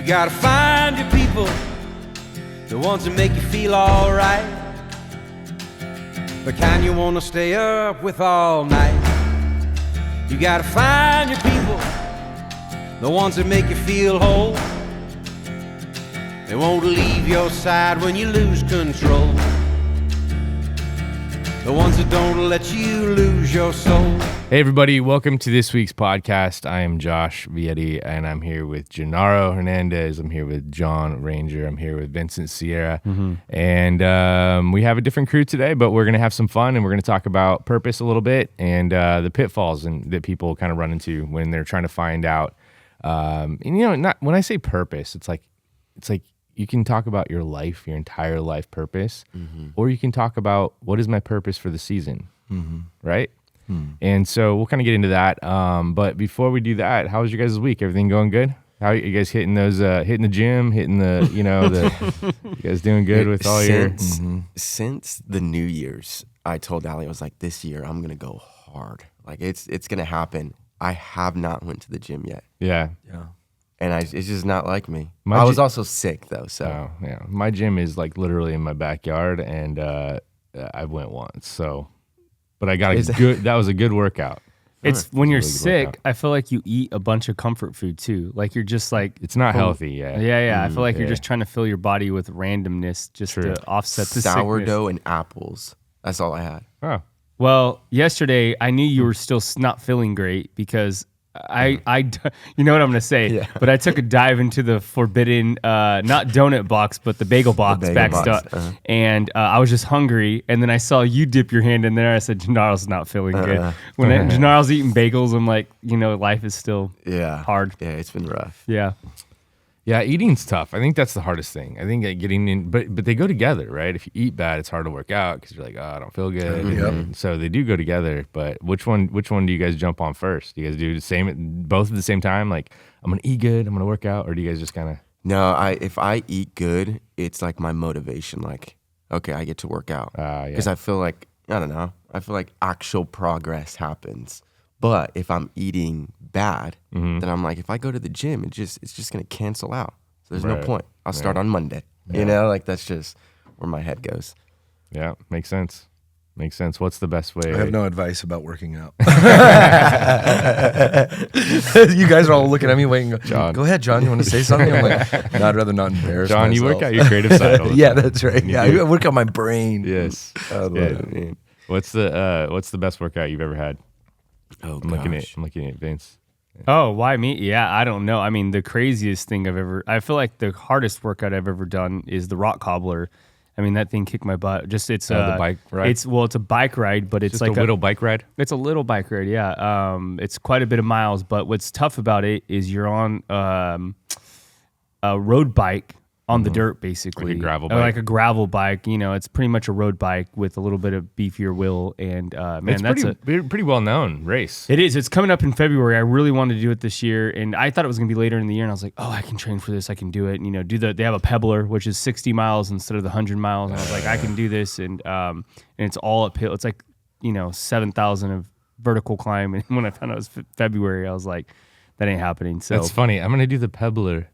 You gotta find your people, the ones that make you feel alright. The kind you wanna stay up with all night. You gotta find your people, the ones that make you feel whole. They won't leave your side when you lose control. The ones that don't let you lose your soul. Hey everybody, welcome to this week's podcast. I am Josh Vietti, and I'm here with Genaro Hernandez. I'm here with John Ranger. I'm here with Vincent Sierra. And we have a different crew today, but we're going to have some fun, and we're going to talk about purpose a little bit and the pitfalls that people kind of run into when they're trying to find out. And not when I say purpose, it's like you can talk about your life, your entire life purpose, or you can talk about what is my purpose for the season, right? And so we'll kind of get into that. But before we do that, how was your guys' week? Everything going good? How are you guys hitting the gym, hitting the, you guys doing good with all Since the New Year's, I told Allie, I was like, this year I'm going to go hard. Like it's going to happen. I have not went to the gym yet. Yeah. And it's just not like me. I was also sick though, so. Oh, yeah. My gym is like literally in my backyard, and I went once, so. But I got that was a good workout. It's when you're really sick, I feel like you eat a bunch of comfort food too. Like you're just like. It's not healthy, yeah. Yeah. I feel like you're just trying to fill your body with randomness just to offset the sourdough sickness. and apples. That's all I had. Oh. Well, yesterday I knew you were still not feeling great because I you know what I'm going to say, but I took a dive into the forbidden, not donut box, but the bagel box and I was just hungry, and then I saw you dip your hand in there. I said, Genaro's not feeling good. When Genaro's eating bagels, I'm like, life is still hard. Yeah, it's been rough. Yeah, eating's tough. I think that's the hardest thing. I think getting in, but they go together, right? If you eat bad, it's hard to work out because you're like, oh, I don't feel good. And so they do go together. But which one do you guys jump on first? Do you guys do the same, both at the same time? Like, I'm gonna eat good, I'm gonna work out, or do you guys just kind of? No, if I eat good, it's like my motivation. Like, okay, I get to work out because I feel like I feel like actual progress happens. But if I'm eating bad, then I'm like, if I go to the gym, it's just gonna cancel out. So there's no point. I'll start on Monday. Like that's just where my head goes. Yeah, makes sense. What's the best way? I have no advice about working out. You guys are all looking at me waiting. John. Go ahead, John. You want to say something? I'm like, no, I'd rather not embarrass John, myself. you work out your creative side all the time. Yeah, that's right. Yeah, I work out my brain. Yes. What's the best workout you've ever had? Oh, I'm looking at Vince. Oh, why me? Yeah, I don't know. I mean, the craziest thing I feel like the hardest workout I've ever done is the rock cobbler. I mean, that thing kicked my butt. Just it's the bike ride. It's a bike ride, but it's just like a little bike ride. It's a little bike ride, yeah. It's quite a bit of miles, but what's tough about it is you're on a road bike on the dirt, basically. Like a gravel bike. Like a gravel bike. It's pretty much a road bike with a little bit of beefier wheel. And man, it's that's a pretty well known race. It is. It's coming up in February. I really wanted to do it this year, and I thought it was going to be later in the year. And I was like, oh, I can train for this. I can do it. And, they have a pebbler, which is 60 miles instead of the 100 miles. And I was like, I can do this. And it's all uphill. It's like 7,000 of vertical climb. And when I found out it was February, I was like, that ain't happening. So that's funny. I'm going to do the pebbler.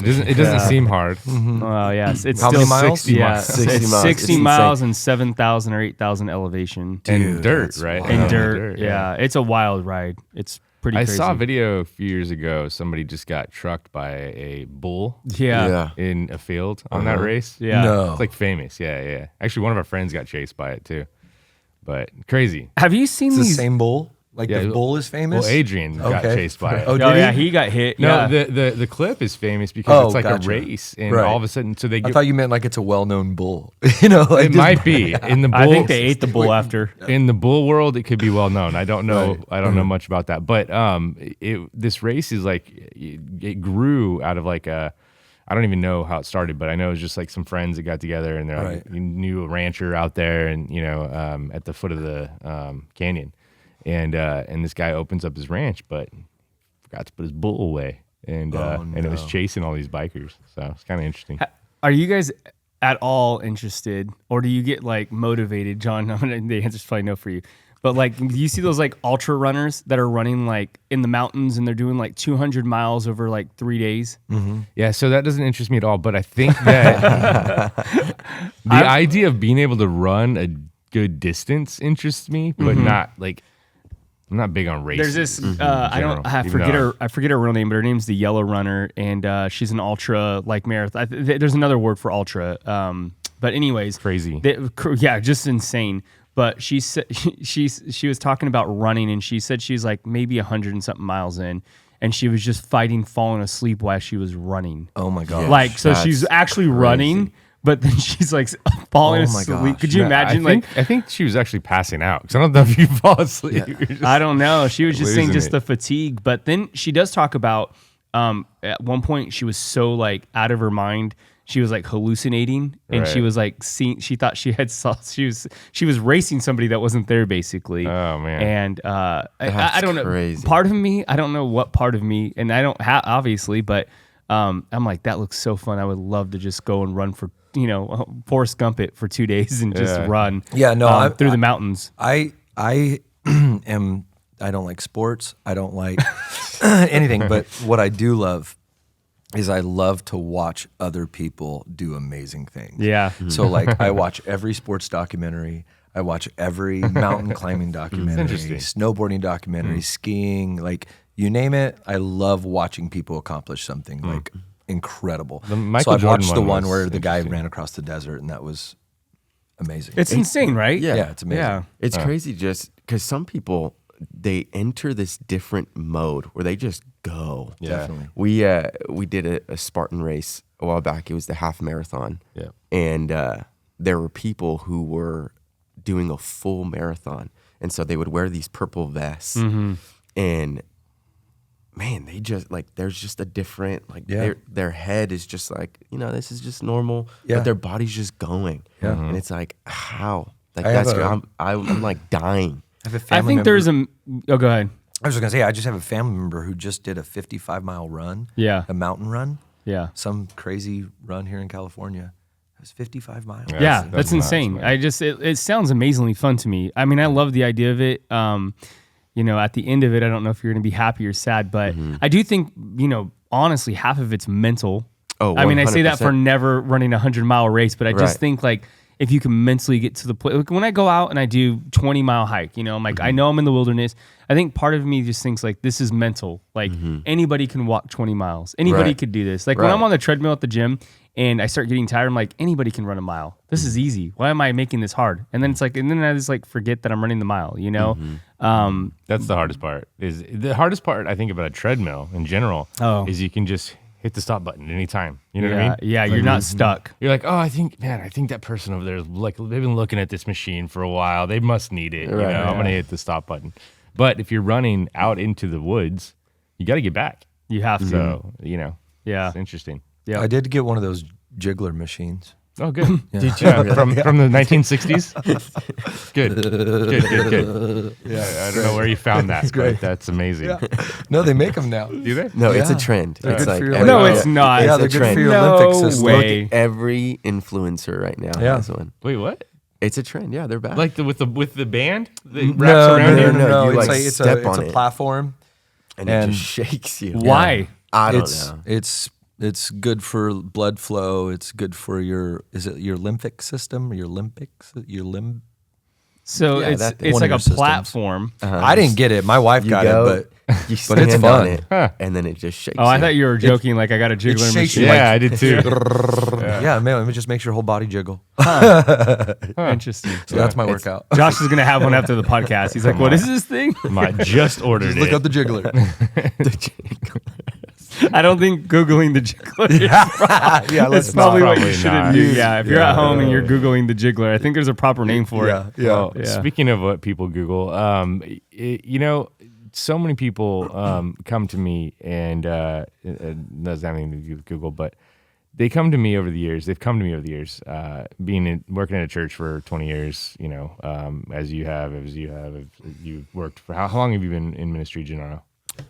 It doesn't seem hard. Oh, yes. It's how still many miles? 60 miles. 60 miles. 60 miles and 7,000 or 8,000 elevation. And dirt, right? Wild. And dirt, yeah. It's a wild ride. It's pretty crazy. I saw a video a few years ago. Somebody just got trucked by a bull in a field on that race. Yeah. No. It's like famous. Yeah. Actually, one of our friends got chased by it too. But crazy. Have you seen It's the these? same bull? Like the bull is famous? Well, Adrian got chased by it. Oh, did he? He got hit. No, the clip is famous because it's like a race, and all of a sudden, so they. I thought you meant like it's a well-known bull. It might be in the bull. I think they ate the bull after. In the bull world, it could be well known. I don't know. I don't know much about that, but this race is like it grew out of like a. I don't even know how it started, but I know it was just like some friends that got together, and they're like, you knew a rancher out there, and at the foot of the canyon. And this guy opens up his ranch, but forgot to put his bull away, and it was chasing all these bikers. So it's kind of interesting. Are you guys at all interested, or do you get like motivated, John? The answer's probably no for you. But like, do you see those like ultra runners that are running like in the mountains and they're doing like 200 miles over like 3 days? Mm-hmm. Yeah, so that doesn't interest me at all. But I think that the idea of being able to run a good distance interests me, but not like I'm not big on races. There's this I forget her real name, but her name's the Yellow Runner, and she's an ultra like marathon. There's another word for ultra, but anyways, crazy. Just insane. But she said she was talking about running, and she said she's like maybe 100 and something miles in, and she was just fighting falling asleep while she was running. Oh my god! Like so, she's actually running. But then she's like falling asleep. Gosh. Could you imagine? I think she was actually passing out because I don't know if you fall asleep. Yeah. I don't know. She was just saying just the fatigue. But then she does talk about at one point she was so like out of her mind. She was like hallucinating, and she was like seeing. She thought she had saw. She was racing somebody that wasn't there, basically. Oh man! And I don't know. Part of me, I don't know what part of me, and I don't have obviously, but I'm like that looks so fun. I would love to just go and run for. Forrest Gump it for 2 days and just run. Yeah, no, through the mountains. I don't like sports. I don't like anything. But what I do love is I love to watch other people do amazing things. Yeah. So like I watch every sports documentary. I watch every mountain climbing documentary, snowboarding documentary, skiing, like you name it. I love watching people accomplish something like incredible. So I watched the one where the guy ran across the desert, and that was amazing. It's insane, right? Yeah, it's amazing. Yeah. It's crazy just because some people, they enter this different mode where they just go. Yeah. Definitely. We did a Spartan race a while back. It was the half marathon. Yeah. And there were people who were doing a full marathon. And so they would wear these purple vests. And man, they just like there's just a different like their head is just like, this is just normal, but their body's just going. And it's like, how? Like I'm like dying. I have a family member. There's a go ahead. I was just gonna say I just have a family member who just did a 55-mile run. Yeah. A mountain run. Yeah. Some crazy run here in California. It was 55 miles. Yeah, that's insane. Nuts, it sounds amazingly fun to me. I mean, I love the idea of it. At the end of it, I don't know if you're going to be happy or sad, but I do think, honestly, half of it's mental. Oh, 100%. I mean, I say that for never running a 100-mile race, but I just think like if you can mentally get to the place, like when I go out and I do 20-mile hike, I'm like, I know I'm in the wilderness. I think part of me just thinks like this is mental. Like anybody can walk 20 miles. Anybody could do this. Like when I'm on the treadmill at the gym and I start getting tired, I'm like, anybody can run a mile. This is easy. Why am I making this hard? And then it's like, and then I just like forget that I'm running the mile, That's the hardest part. The hardest part I think about a treadmill in general is you can just hit the stop button anytime. You know what I mean? Yeah, you're not stuck. You're like, I think that person over there is like, they've been looking at this machine for a while. They must need it. I'm gonna hit the stop button. But if you're running out into the woods, you got to get back. You have to. So it's interesting. Yeah, I did get one of those jiggler machines. Oh, good. Did you from the 1960s? Good. Yeah, I don't know where you found that. But that's amazing. Yeah. No, they make them now. Do they? No, it's a trend. It's like no, it's not. Yeah, it's they're a good trend. for your No Olympic system. way. Look, every influencer right now has one. Wait, what? It's a trend. Yeah, they're back. Like with the band that wraps around you? No. You It's a platform, and it just shakes you. Why? I don't know. It's good for blood flow. It's good for your lymphic system, your limb. So Yeah, it's one like of a your systems. platform. I didn't get it. My wife got it, you but it's stand fun. on it, and then it just shakes. Oh, I thought you were joking. Like I got a jiggler shakes machine. you Yeah, I did too. Yeah, man, it just makes your whole body jiggle. Interesting. So that's my workout. Josh is gonna have one after the podcast. He's like, "What is this thing?" I just ordered Just it. look up the jiggler. I don't think Googling the jiggler. Yeah, That's probably what you probably shouldn't not. do. Yeah, if you're at home and you're Googling the jiggler, I think there's a proper name for it. Yeah. Speaking of what people Google, so many people come to me, and it doesn't have anything to do with Google, but they come to me over the years. They've come to me over the years, working at a church for 20 years. As you've worked for how long have you been in ministry, Genaro?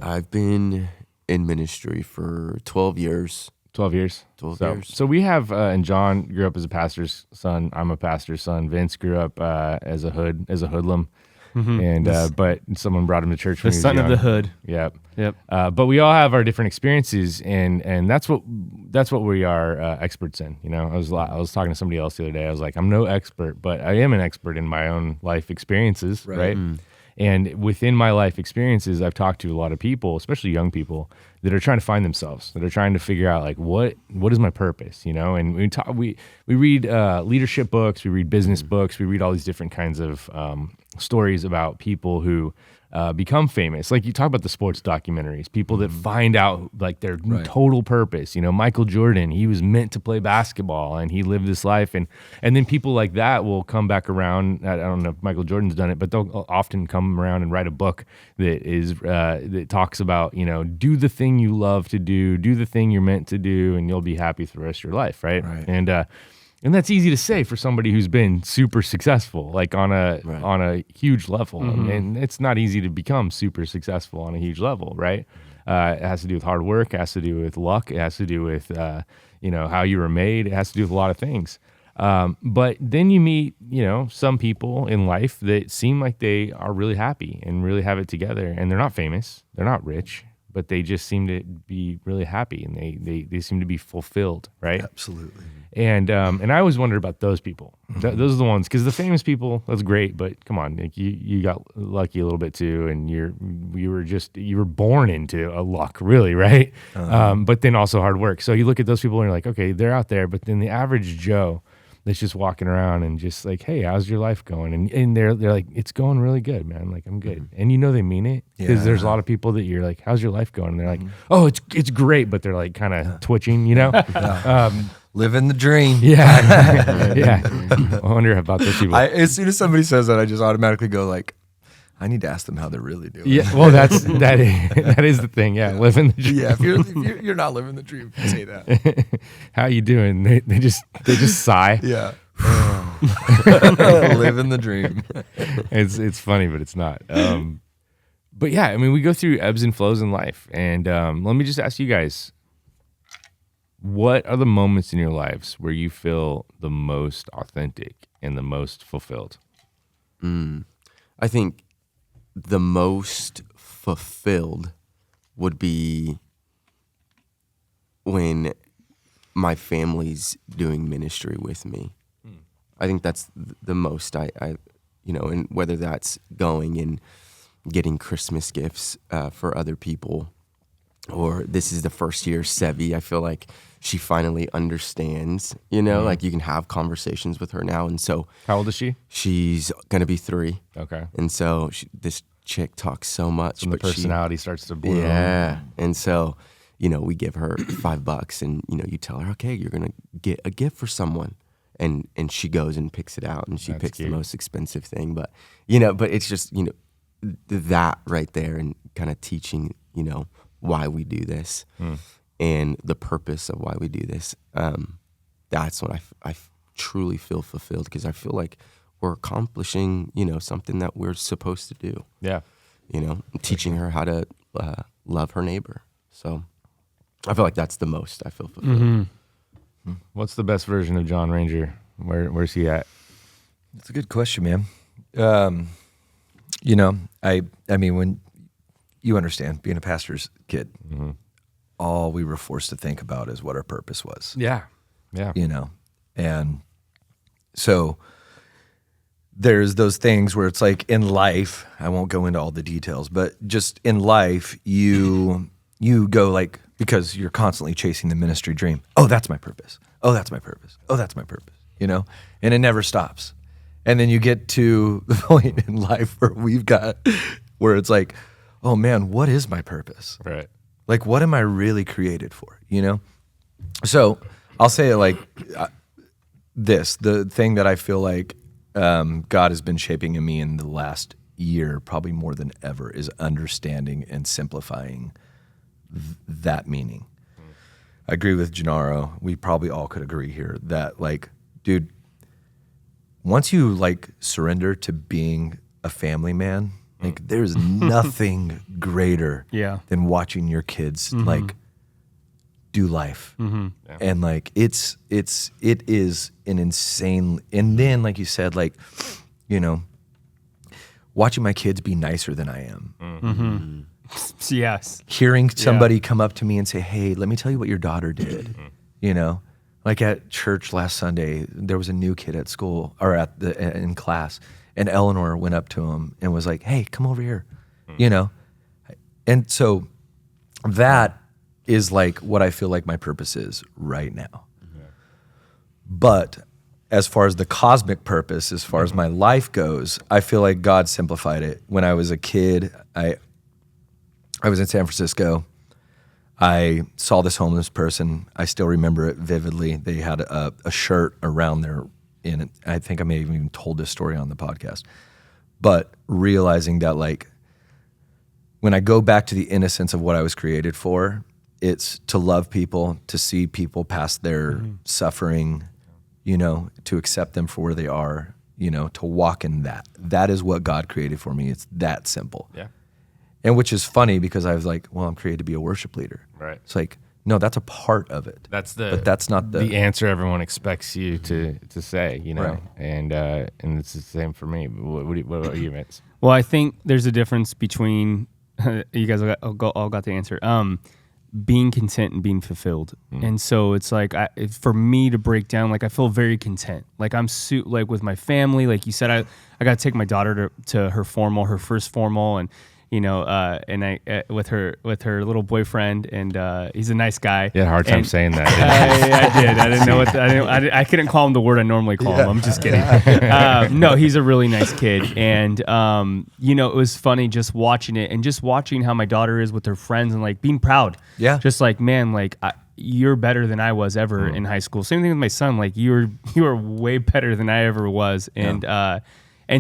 I've been in ministry for 12 years. 12 years. 12 years. So we have, and John grew up as a pastor's son. I'm a pastor's son. Vince grew up as a hoodlum. And but someone brought him to church when The he was son of young. the hood. Yep. Yep. But we all have our different experiences, and that's what we are experts in. You know, I was talking to somebody else the other day. I was like, I'm no expert, but I am an expert in my own life experiences, right? And within my life experiences, I've talked to a lot of people, especially young people, that are trying to find themselves, that are trying to figure out like what is my purpose, you know? And we read leadership books, we read business books, we read all these different kinds of stories about people who become famous. Like you talk about the sports documentaries, people that find out like their total purpose. You know, Michael Jordan, he was meant to play basketball and he lived this life. And then people like that will come back around. I don't know if Michael Jordan's done it, but they'll often come around and write a book that talks about, you know, do the thing you love to do the thing you're meant to do, and you'll be happy for the rest of your life, right? And that's easy to say for somebody who's been super successful, like on a huge level. And it's not easy to become super successful on a huge level, right? It has to do with hard work. It has to do with luck. It has to do with, you know, how you were made. It has to do with a lot of things. But then you meet, you know, some people in life that seem like they are really happy and really have it together. And they're not famous. They're not rich, but they just seem to be really happy, and they seem to be fulfilled, right? Absolutely. And I always wondered about those people. Those are the ones, because the famous people, that's great, but come on, like you got lucky a little bit too, and you were born into a luck, really, right? But then also hard work. So you look at those people and you're like, okay, they're out there, but then the average Joe that's just walking around and just like, hey, how's your life going? And they're like, it's going really good, man. Like, I'm good. And you know they mean it, because there's a lot of people that you're like, how's your life going? And they're like, oh, it's great, but they're like kind of twitching, you know? Living the dream. Yeah. Yeah. I wonder about those people. As soon as somebody says that, I just automatically go like, I need to ask them how they're really doing. Yeah, well, that is the thing. Yeah, living the dream. Yeah, if you're not living the dream, say that. How you doing? They just sigh. Yeah, living the dream. It's funny, but it's not. But yeah, I mean, we go through ebbs and flows in life, and let me just ask you guys: what are the moments in your lives where you feel the most authentic and the most fulfilled? I think the most fulfilled would be when my family's doing ministry with me. I think that's the most I you know, and whether that's going and getting Christmas gifts for other people, or this is the first year Sevi, I feel like she finally understands, you know, like you can have conversations with her now. And so, how old is she? She's going to be 3. Okay. And so this chick talks so much. And the personality starts to bloom. Yeah. And so, you know, we give her $5 and, you know, you tell her, okay, you're going to get a gift for someone. And she goes and picks it out, and she picks the most expensive thing. But, you know, but it's just, you know, that right there, and kind of teaching, you know, why we do this and the purpose of why we do this. That's when I truly feel fulfilled, because I feel like we're accomplishing, you know, something that we're supposed to do. Yeah. You know, teaching her how to love her neighbor. So I feel like that's the most I feel fulfilled. What's the best version of John Ranger? Where's he at? That's a good question, man. You know, I mean, when you understand, being a pastor's kid, all we were forced to think about is what our purpose was. Yeah. Yeah. You know, and so there's those things where it's like in life, I won't go into all the details, but just in life, you go like, because you're constantly chasing the ministry dream. Oh, that's my purpose. Oh, that's my purpose. Oh, that's my purpose. You know, and it never stops. And then you get to the point in life where it's like, oh man, what is my purpose? Right. Like, what am I really created for? You know? So I'll say it like the thing that I feel like God has been shaping in me in the last year, probably more than ever, is understanding and simplifying that meaning. I agree with Genaro. We probably all could agree here that, like, dude, once you like surrender to being a family man, like there's nothing greater than watching your kids like do life. And like it is an insane, and then like you said, like, you know, watching my kids be nicer than I am. Yes. Hearing somebody come up to me and say, hey, let me tell you what your daughter did. You know, like at church last Sunday, there was a new kid at school or in class, and Eleanor went up to him and was like, hey, come over here, you know? And so that is like what I feel like my purpose is right now. But as far as the cosmic purpose, as far as my life goes, I feel like God simplified it. When I was a kid, I was in San Francisco. I saw this homeless person. I still remember it vividly. They had a shirt around their, and I think I may have even told this story on the podcast. But realizing that, like, when I go back to the innocence of what I was created for, it's to love people, to see people past their suffering, you know, to accept them for where they are, you know, to walk in that. That is what God created for me. It's that simple. Yeah. And which is funny because I was like, well, I'm created to be a worship leader. Right. It's like, no, that's a part of it. But that's not the answer everyone expects you to say, you know. Right. And it's the same for me. What about you, Vince? Well, I think there's a difference between you guys all got the answer. Being content and being fulfilled. And so it's like, for me to break down, like I feel very content. Like I'm like with my family, like you said, I got to take my daughter to her first formal, and you know, and I with her little boyfriend, and he's a nice guy. You had a hard time saying that. I did. I didn't know what. I couldn't call him the word I normally call him. I'm just kidding. No, he's a really nice kid, and you know, it was funny just watching it and just watching how my daughter is with her friends and like being proud. Yeah. Just like, man, like you're better than I was ever in high school. Same thing with my son. Like you were way better than I ever was, and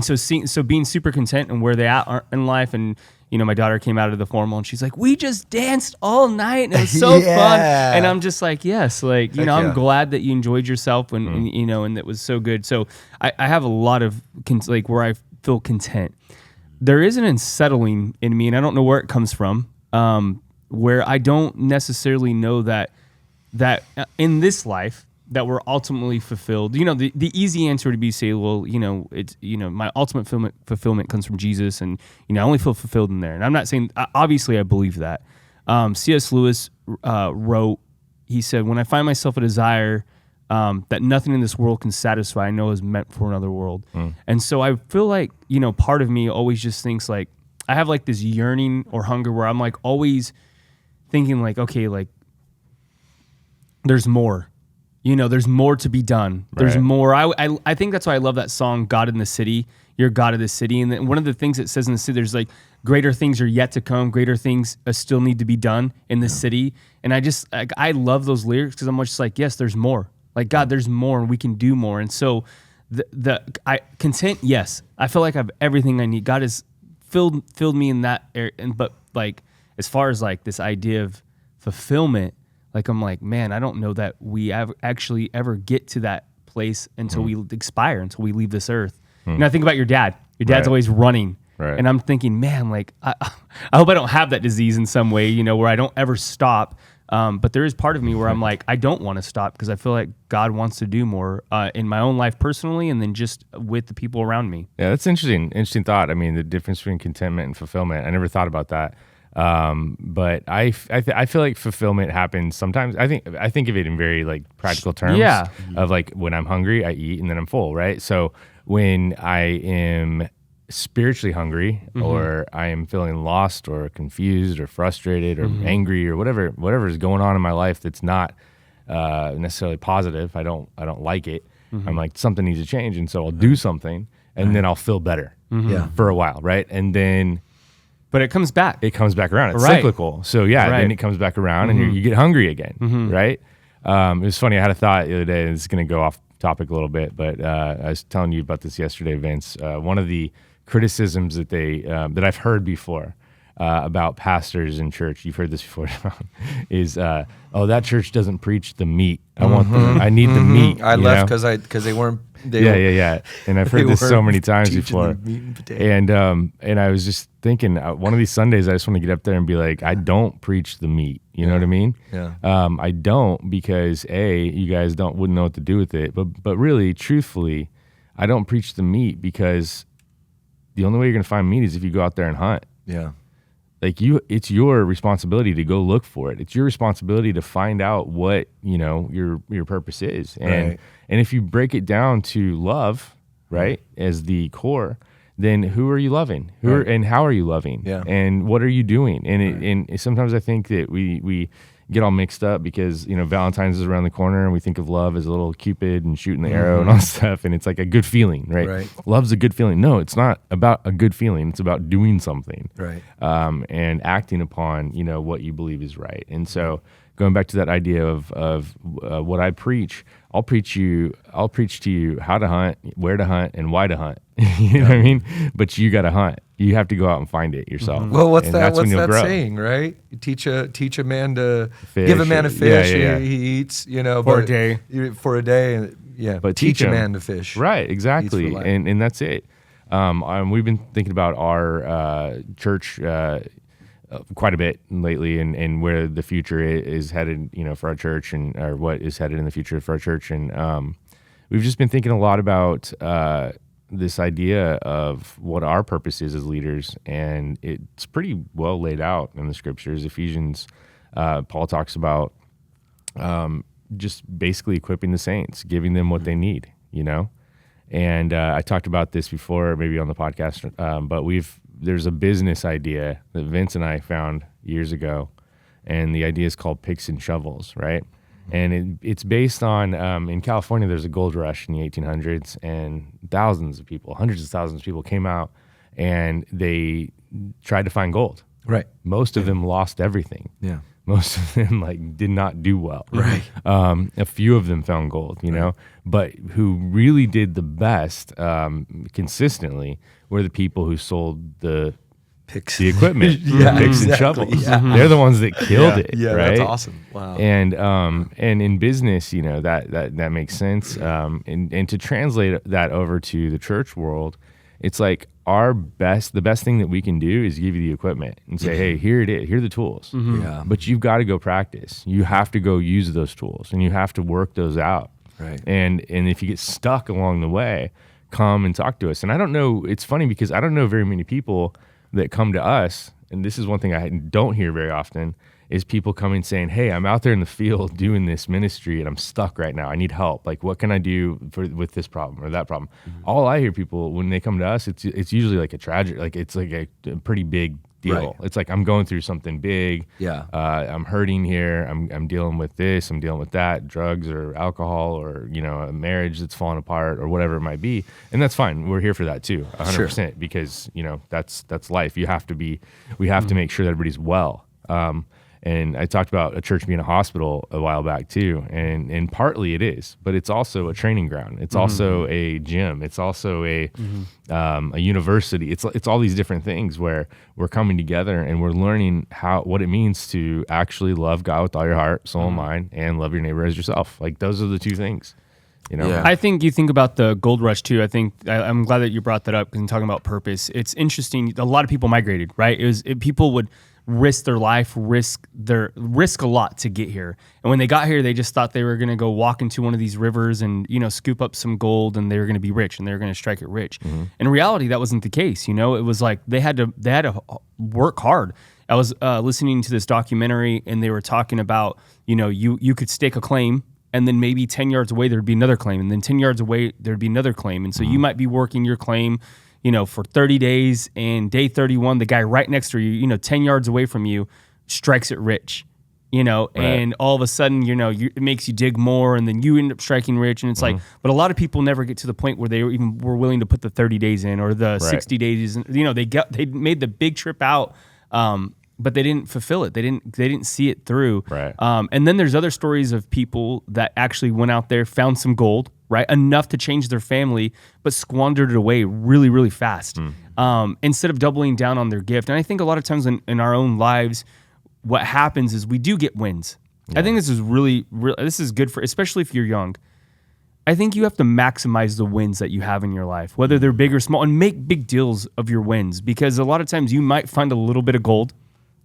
so being super content and where they are in life. And you know, my daughter came out of the formal and she's like, we just danced all night and it was so fun. And I'm just like, yes, like, you know, I'm glad that you enjoyed yourself and you know, and it was so good. So I have a lot of like where I feel content. There is an unsettling in me, and I don't know where it comes from, where I don't necessarily know that in this life that we're ultimately fulfilled. You know, the easy answer would be say, well, you know, it's, you know, my ultimate fulfillment comes from Jesus, and you know, I only feel fulfilled in there. And I'm not saying, obviously, I believe that. C.S. Lewis wrote, he said, when I find myself a desire that nothing in this world can satisfy, I know is meant for another world. And so I feel like, you know, part of me always just thinks like, I have like this yearning or hunger where I'm like always thinking like, okay, like there's more. You know, there's more to be done. There's more. I think that's why I love that song, God in the City. You're God of the city. And then one of the things it says in the city, there's like, greater things are yet to come. Greater things still need to be done in the city. And I just, like, I love those lyrics because I'm just like, yes, there's more. Like, God, there's more and we can do more. And so content, yes. I feel like I have everything I need. God has filled me in that area. But like, as far as like this idea of fulfillment, like, I'm like, man, I don't know that we actually ever get to that place until we expire, until we leave this earth. You know, I think about your dad. Your dad's always running. Right. And I'm thinking, man, like, I hope I don't have that disease in some way, you know, where I don't ever stop. But there is part of me where I'm like, I don't want to stop because I feel like God wants to do more in my own life personally, and then just with the people around me. Yeah, that's interesting thought. I mean, the difference between contentment and fulfillment. I never thought about that. But I feel like fulfillment happens sometimes. I think of it in very like practical terms. Yeah. Of like when I'm hungry, I eat and then I'm full, right? So when I am spiritually hungry, or I am feeling lost or confused or frustrated or angry or whatever is going on in my life that's not necessarily positive, I don't like it. I'm like, something needs to change, and so I'll do something, and then I'll feel better for a while, right? And then. But it comes back. It comes back around. It's cyclical. So then it comes back around, and you get hungry again, right? It was funny. I had a thought the other day, and it's going to go off topic a little bit, but I was telling you about this yesterday, Vince. One of the criticisms that that I've heard before about pastors in church, you've heard this before, is that church doesn't preach the meat. I need the meat. I left because they weren't. Yeah. And I've heard this so many times before. And I was just thinking, one of these Sundays, I just want to get up there and be like, I don't preach the meat. You know what I mean? Yeah. I don't, because you guys wouldn't know what to do with it. But really, truthfully, I don't preach the meat because the only way you're going to find meat is if you go out there and hunt. Yeah. Like it's your responsibility to go look for it. It's your responsibility to find out what, your purpose is. And if you break it down to love, right, as the core, then who are you loving? And how are you loving? Yeah. And what are you doing? And sometimes I think that we get all mixed up because, Valentine's is around the corner and we think of love as a little Cupid and shooting the arrow and all stuff. And it's like a good feeling, right? Love's a good feeling. No, it's not about a good feeling. It's about doing something. Right. And acting upon, what you believe is right. And so going back to that idea of what I preach, I'll preach to you how to hunt, where to hunt, and why to hunt. You know what I mean? But you got to hunt. You have to go out and find it yourself. Well, what's and that? What's that saying, right? You teach a man to fish, give a man a fish. Yeah. He eats, for a day. For a day, yeah. But teach a him. man to fish. Right, exactly, and that's it. We've been thinking about our church quite a bit lately, and where the future is headed, for our church, or what is headed in the future for our church, and we've just been thinking a lot about this idea of what our purpose is as leaders, and it's pretty well laid out in the scriptures. Ephesians, Paul talks about just basically equipping the saints, giving them what they need, And I talked about this before, maybe on the podcast, but there's a business idea that Vince and I found years ago, and the idea is called picks and shovels, right? And it's based on, in California, there's a gold rush in the 1800s, and thousands of people, hundreds of thousands of people came out, and they tried to find gold. Right. Most of them lost everything. Yeah. Most of them did not do well. Right. A few of them found gold, but who really did the best consistently were the people who sold the equipment, picks and shovels. Yeah. They're the ones that killed it. Yeah, right? That's awesome. Wow. And in business, that makes sense. And to translate that over to the church world, it's like the best thing that we can do is give you the equipment and say, hey, here it is. Here are the tools. Yeah. But you've got to go practice. You have to go use those tools, and you have to work those out. Right. And if you get stuck along the way, come and talk to us. And I don't know, it's funny because I don't know very many people that come to us, and this is one thing I don't hear very often, is people coming saying, hey, I'm out there in the field doing this ministry and I'm stuck right now. I need help. Like, what can I do with this problem or that problem? All I hear people, when they come to us, it's usually like a tragic, like it's like a pretty big deal. Right. It's like, I'm going through something big. Yeah. I'm hurting here. I'm dealing with this. I'm dealing with that, drugs or alcohol or, a marriage that's falling apart or whatever it might be. And that's fine. We're here for that too, 100%, because, that's life. We have to make sure that everybody's well. And I talked about a church being a hospital a while back too, and partly it is, but it's also a training ground. It's also a gym. It's also a university. It's all these different things where we're coming together and we're learning what it means to actually love God with all your heart, soul, and mind, and love your neighbor as yourself. Like, those are the two things. Yeah. I think you think about the gold rush too. I'm glad that you brought that up because I'm talking about purpose. It's interesting. A lot of people migrated, right? People would risk their life, risk a lot to get here. And when they got here, they just thought they were going to go walk into one of these rivers and, scoop up some gold, and they were going to be rich and they were going to strike it rich. In reality, that wasn't the case. It was like they had to work hard. I was listening to this documentary, and they were talking about, you could stake a claim, and then maybe 10 yards away, there'd be another claim. And then 10 yards away, there'd be another claim. And so you might be working your claim, for 30 days, and day 31, the guy right next to you, 10 yards away from you, strikes it rich, right. And all of a sudden, it makes you dig more, and then you end up striking rich. And it's like, but a lot of people never get to the point where they were willing to put the 30 days in or the 60 days. They made the big trip out, but they didn't fulfill it. They didn't see it through. Right. And then there's other stories of people that actually went out there, found some gold, right? Enough to change their family, but squandered it away really, really fast. Instead of doubling down on their gift. And I think a lot of times in our own lives, what happens is we do get wins. Yeah. I think this is this is good especially if you're young. I think you have to maximize the wins that you have in your life, whether they're big or small, and make big deals of your wins, because a lot of times you might find a little bit of gold,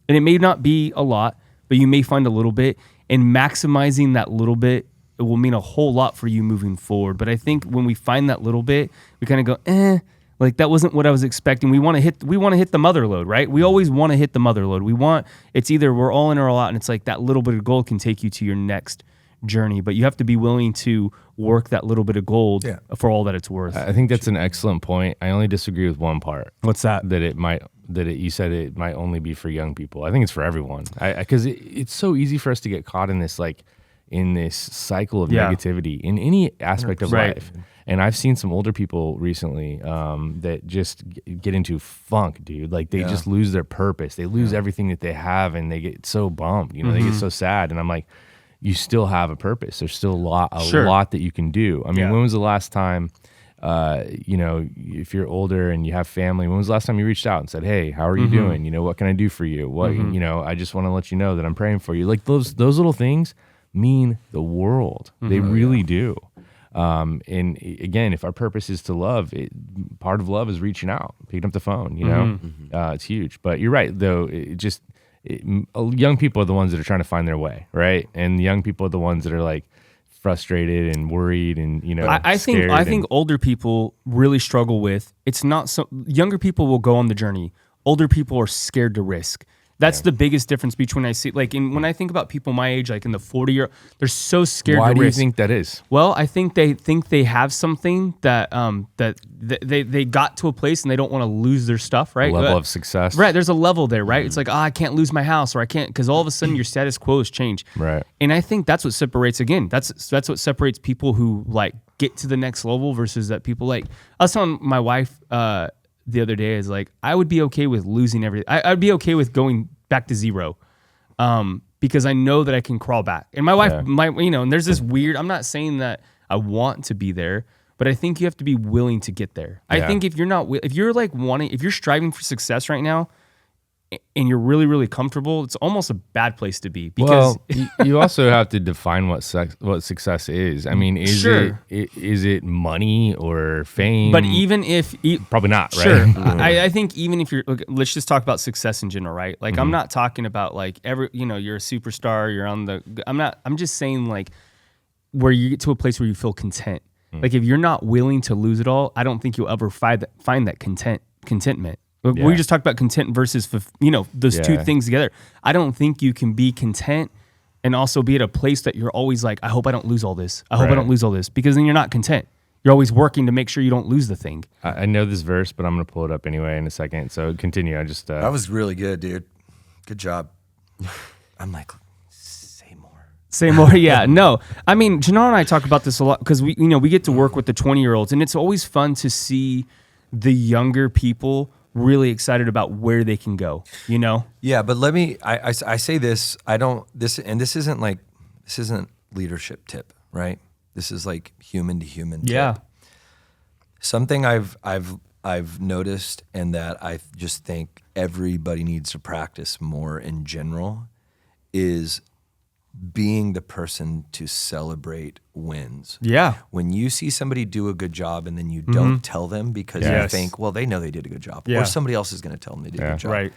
and it may not be a lot, but you may find a little bit, and maximizing that little bit, it will mean a whole lot for you moving forward. But I think when we find that little bit, we kind of go, Like that wasn't what I was expecting. We want to hit the mother load, right? We always want to hit the mother load. It's either we're all in or all out, and it's like that little bit of gold can take you to your next journey, but you have to be willing to work that little bit of gold for all that it's worth. I think that's an excellent point. I only disagree with one part. What's that? You said it might only be for young people. I think it's for everyone. Because it's so easy for us to get caught in this cycle of negativity in any aspect of life. And I've seen some older people recently that just get into funk, dude. Like they just lose their purpose. They lose everything that they have, and they get so bummed. You know, they get so sad. And I'm like, you still have a purpose. There's still a lot that you can do. I mean, when was the last time? If you're older and you have family, when was the last time you reached out and said, "Hey, how are you doing? You know, what can I do for you? What I just want to let you know that I'm praying for you." Like those little things mean the world. They really do. And again, if our purpose is to love, part of love is reaching out, picking up the phone. You know, it's huge. But you're right, though. Young people are the ones that are trying to find their way, right? And young people are the ones that are like frustrated and worried, and I think older people really struggle with. It's not so. Younger people will go on the journey. Older people are scared to risk. That's the biggest difference between when I think about people my age, like in the 40-year, they're so scared to risk. Why do you think that is? Well, I think they have something that they got to a place and they don't want to lose their stuff, right? A level of success. Right, there's a level there, right? It's like, I can't lose my house, or I can't, because all of a sudden your status quo has changed. Right. And I think that's what separates, again, that's what separates people who like get to the next level versus that people like, I was telling my wife, the other day, is like, I would be okay with losing everything. I'd be okay with going back to zero, because I know that I can crawl back. And my wife, and there's this weird. I'm not saying that I want to be there, but I think you have to be willing to get there. I think if you're striving for success right now, and you're really, really comfortable, it's almost a bad place to be. Because you also have to define what success is. I mean, is it money or fame? But even if probably not, right? Sure. I think even if let's just talk about success in general, right? Like I'm not talking about like you're a superstar, you're on the. I'm just saying like where you get to a place where you feel content. Like if you're not willing to lose it all, I don't think you'll ever find that contentment. We just talked about content versus, those two things together. I don't think you can be content and also be at a place that you're always like, I hope I don't lose all this. I hope I don't lose all this, because then you're not content. You're always working to make sure you don't lose the thing. I know this verse, but I'm going to pull it up anyway in a second. So continue. That was really good, dude. Good job. I'm like, Say more, yeah. No, I mean, Genaro and I talk about this a lot because we get to work with the 20-year-olds, and it's always fun to see the younger people really excited about where they can go, Yeah, but I say this, this isn't leadership tip, right? This is like human to human tip. Yeah. Something I've noticed, and that I just think everybody needs to practice more in general, is being the person to celebrate wins. Yeah. When you see somebody do a good job and then you don't tell them because you think, well, they know they did a good job. Or somebody else is going to tell them they did a good job. Right.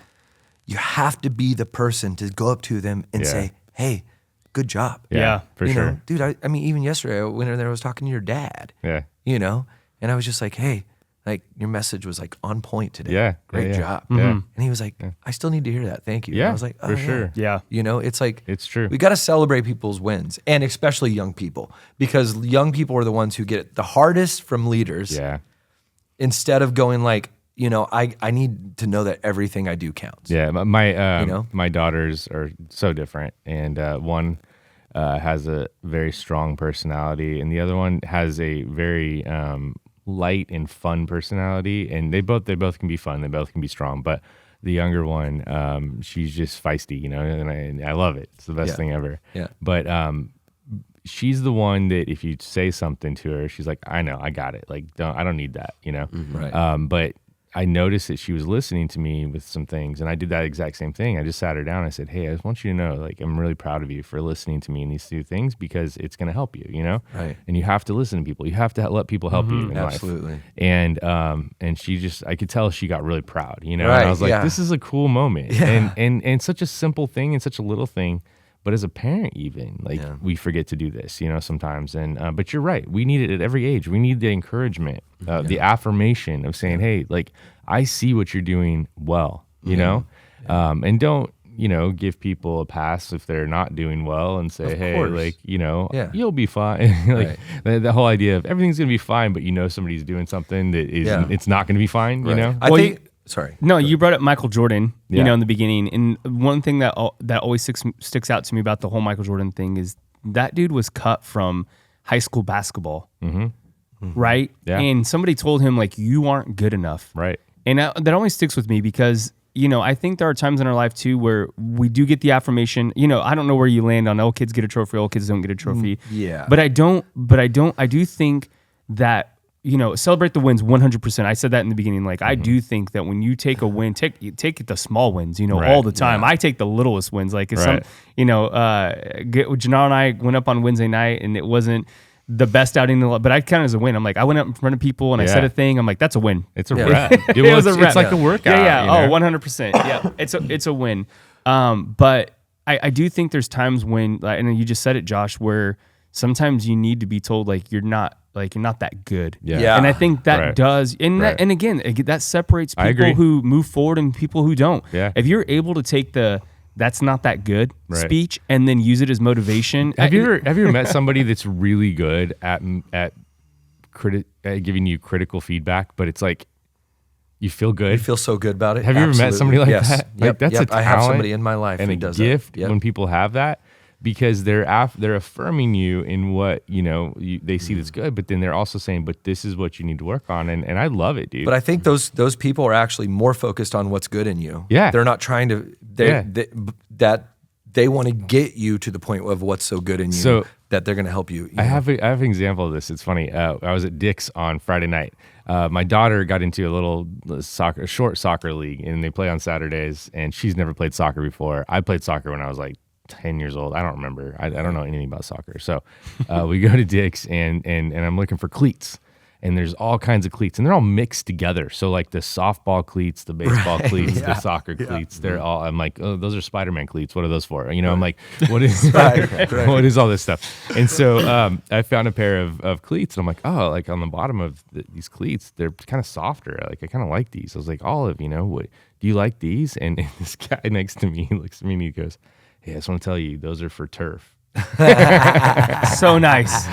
You have to be the person to go up to them and say, hey, good job. Yeah, for sure. Dude, I mean, even yesterday I went in there, I was talking to your dad. Yeah. And I was just like, hey, like your message was like on point today. Yeah. Great job. Yeah. And he was like, I still need to hear that. Thank you. Yeah. And I was like, oh, for sure. Yeah. It's like, it's true. We got to celebrate people's wins, and especially young people, because young people are the ones who get it the hardest from leaders. Yeah. Instead of going like, I need to know that everything I do counts. Yeah. My daughters are so different. And one has a very strong personality, and the other one has a very light and fun personality, and they both can be fun, they both can be strong, but the younger one, she's just feisty, and I love it. It's the best thing ever. Yeah. But she's the one that if you say something to her, she's like, I know, I got it. Like, I don't need that, Right. But I noticed that she was listening to me with some things, and I did that exact same thing. I just sat her down and I said, hey, I just want you to know, like, I'm really proud of you for listening to me in these two things, because it's going to help you, Right. And you have to listen to people. You have to let people help you in Absolutely. life. And she just, I could tell she got really proud, Right, and I was like, this is a cool moment. And such a simple thing and such a little thing, But as a parent, even we forget to do this, sometimes. And but you're right. We need it at every age. We need the encouragement, the affirmation of saying, "Hey, like I see what you're doing well," and don't give people a pass if they're not doing well and say, "Hey, like you'll be fine." The whole idea of everything's gonna be fine, but somebody's doing something that is it's not gonna be fine. I think. Sorry. No, you brought up Michael Jordan, in the beginning. And one thing that always sticks out to me about the whole Michael Jordan thing is that dude was cut from high school basketball, right? Yeah. And somebody told him, like, you aren't good enough. Right. And that always sticks with me because, I think there are times in our life, too, where we do get the affirmation. I don't know where you land on, oh, kids get a trophy, oh, kids don't get a trophy. Yeah. But I do think that, celebrate the wins 100%. I said that in the beginning. Like, I do think that when you take a win, take the small wins, all the time. Yeah. I take the littlest wins. Like, Genaro and I went up on Wednesday night and it wasn't the best outing, but I count it as a win. I'm like, I went up in front of people and I said a thing. I'm like, that's a win. It's a rep. It was a rep. It's like a workout. Yeah. Oh, 100%. Yeah. It's a win. But I do think there's times when, and you just said it, Josh, where sometimes you need to be told, like, you're not that good. Yeah. And I think that does, and again, that separates people who move forward and people who don't. Yeah. If you're able to take that's not that good speech and then use it as motivation. Have you ever met somebody that's really good at giving you critical feedback, but it's like you feel good? You feel so good about it. Have you ever met somebody like that? Like that's a talent. I have somebody in my life and who a does gift that. when people have that. Because they're affirming you in what they see that's good, but then they're also saying, "But this is what you need to work on," and I love it, dude. But I think those people are actually more focused on what's good in you. Yeah, they're not trying to. They want to get you to the point of what's so good in you that they're going to help you. I have an example of this. It's funny. I was at Dick's on Friday night. My daughter got into a short soccer league, and they play on Saturdays. And she's never played soccer before. I played soccer when I was like 10 years old. I don't remember. I don't know anything about soccer. So we go to Dick's and I'm looking for cleats. And there's all kinds of cleats, and they're all mixed together. So like the softball cleats, the baseball cleats, the soccer cleats, they're all. I'm like, oh, those are Spider-Man cleats. What are those for? I'm like, what is what is all this stuff? And so I found a pair of cleats, and I'm like, oh, like on the bottom of these cleats, they're kind of softer. Like I kind of like these. I was like, Olive, what do you like these? And this guy next to me looks at me and he goes, hey, I just want to tell you, those are for turf. So nice.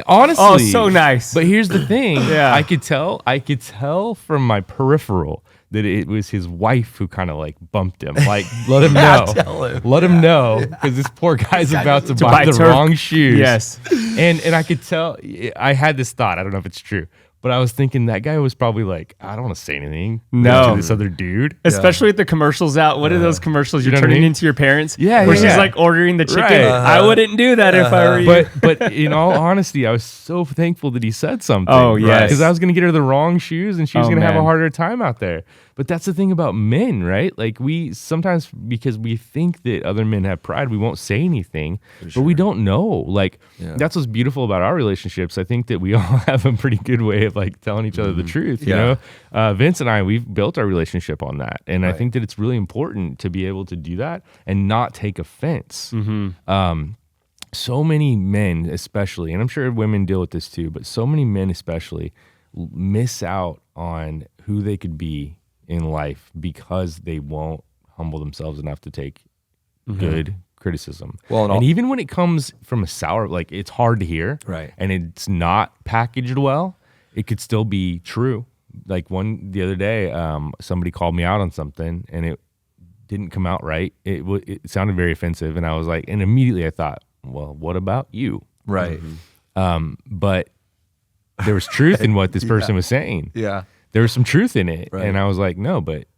Honestly. Oh, so nice. But here's the thing. I could tell from my peripheral that it was his wife who kind of like bumped him. Like, let him know. Let him know. Because this poor guy's about to buy the turf. Wrong shoes. Yes. And I could tell, I had this thought. I don't know if it's true. But I was thinking that guy was probably like, I don't want to say anything to this other dude. Especially with the commercials out. What are those commercials? You're turning into your parents? Yeah. Where she's like ordering the chicken. Right. I wouldn't do that if I were you. But in all honesty, I was so thankful that he said something. Oh, yes. Because I was going to get her the wrong shoes and she was going to have a harder time out there. But that's the thing about men, right? Like we sometimes, because we think that other men have pride, we won't say anything, but we don't know. Like that's what's beautiful about our relationships. I think that we all have a pretty good way of like telling each other the truth. You know, Vince and I, we've built our relationship on that. And I think that it's really important to be able to do that and not take offense. So many men, especially, and I'm sure women deal with this too, but so many men especially miss out on who they could be in life because they won't humble themselves enough to take good criticism. Well, and even when it comes from a sour, like it's hard to hear, right? And it's not packaged well, it could still be true. Like the other day, somebody called me out on something and it didn't come out right. It sounded very offensive, and I was like, and immediately I thought, well, what about you? Right. But there was truth in what this person was saying. Yeah. There was some truth in it. Right. And I was like, no, but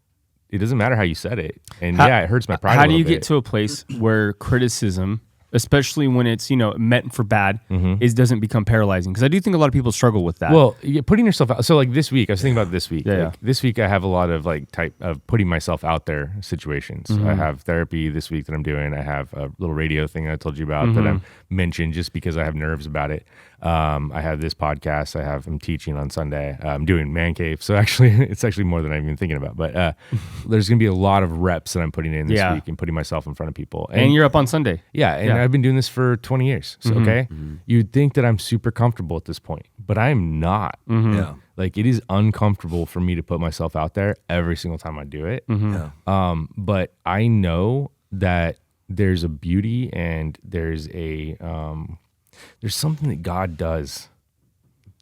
it doesn't matter how you said it. And it hurts my pride a little bit. How do you get to a place where criticism, especially when it's, meant for bad, doesn't become paralyzing? Because I do think a lot of people struggle with that. Well, putting yourself out. So like this week, I was thinking about this week. This week I have a lot of type of putting myself out there situations. I have therapy this week that I'm doing. I have a little radio thing I told you about that I mentioned just because I have nerves about it. I have this podcast. I'm teaching on Sunday. I'm doing Man Cave. So actually, it's actually more than I'm even thinking about. But there's going to be a lot of reps that I'm putting in this week and putting myself in front of people. And you're up on Sunday. Yeah. And I've been doing this for 20 years. So, okay. You'd think that I'm super comfortable at this point, but I'm not. Yeah. Like, it is uncomfortable for me to put myself out there every single time I do it. Yeah. But I know that there's a beauty and there's something that God does